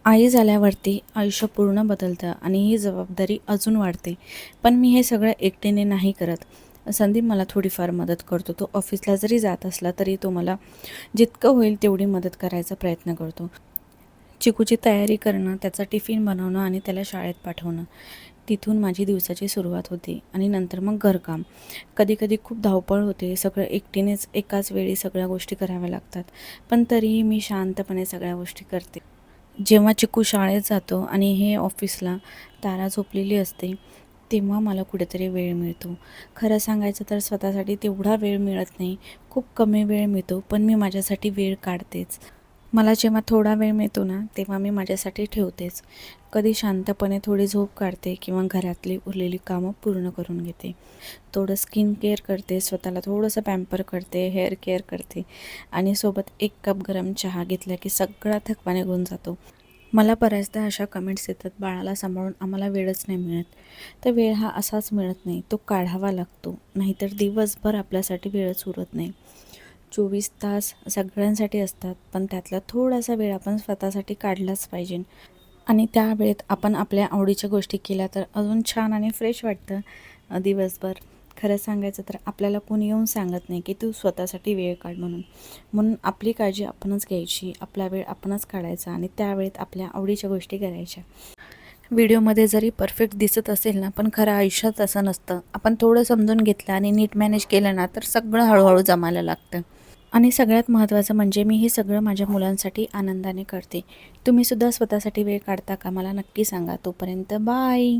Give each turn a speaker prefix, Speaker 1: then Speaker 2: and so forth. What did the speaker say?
Speaker 1: आई झाल्यावरती आयुष्य पूर्ण बदलतं आणि ही जबाबदारी अजून वाढते. पण मी हे सगळं एकटीने नाही करत. संदीप मला थोडीफार मदत करतो. तो ऑफिसला जरी जात असला तरी तो मला जितकं होईल तेवढी मदत करायचा प्रयत्न करतो. चिकूची तयारी करणं, त्याचा टिफिन बनवणं आणि त्याला शाळेत पाठवणं. तिथून माझी दिवसाची सुरुवात होते आणि नंतर मग घरकाम. कधी-कधी खूप धावपळ होते. सगळं एकटीनेच एकाच वेळी सगळ्या गोष्टी कराव्या लागतात. पण तरीही मी शांतपणे सगळ्या गोष्टी करते. जेव्हा चिकू शाळेत जातो आणि हे ऑफिसला, तारा झोपलेली असते, तेव्हा मला कुठेतरी वेळ मिळतो. खरं सांगायचं तर स्वतःसाठी तेवढा वेळ मिळत नाही. खूप कमी वेळ मिळतो, पण मी माझ्यासाठी वेळ काढतेच. मला जेव्हा थोडा वेळ मिळतो ना, तेव्हा मी माझ्यासाठी ठेवतेच. कधी शांतपणे थोडी झोप काढते किंवा घरातली उरलेली कामं पूर्ण करून घेते. थोडं स्किन केअर करते, स्वतःला थोडंसं पॅम्पर करते, हेअर केअर करते आणि सोबत 1 कप गरम चहा घेतला की सगळा थकवा निघून जातो. मला बऱ्याचदा अशा कमेंट्स येतात, बाळाला सांभाळून आम्हाला वेळच नाही मिळत. तर वेळ हा असाच मिळत नाही, तो काढावा लागतो. नाहीतर दिवसभर आपल्यासाठी वेळच उरत नाही. 24 तास सगळ्यांसाठी असतात, पण त्यातला थोडासा वेळ आपण स्वतःसाठी काढलाच पाहिजे. आणि त्या वेळेत आपण आपल्या आवडीच्या गोष्टी केल्या तर अजून छान आणि फ्रेश वाटतं दिवसभर. खरं सांगायचं तर आपल्याला कोणी येऊन सांगत नाही की तू स्वतःसाठी वेळ काढ म्हणून. म्हणून आपली काळजी आपणच घ्यायची, आपला वेळ आपणच काढायचा आणि त्या वेळेत आपल्या आवडीच्या गोष्टी करायच्या. व्हिडिओमध्ये जरी परफेक्ट दिसत असेल ना, पण खरं आयुष्यात असं नसतं. आपण थोडं समजून घेतलं आणि नीट मॅनेज केलं ना, तर सगळं हळूहळू जमायला लागतं. आणि सगळ्यात महत्त्वाचं म्हणजे मी हे सगळं माझ्या मुलांसाठी आनंदाने करते. तुम्हीसुद्धा स्वतःसाठी वेळ काढता का? मला नक्की सांगा. तोपर्यंत बाय.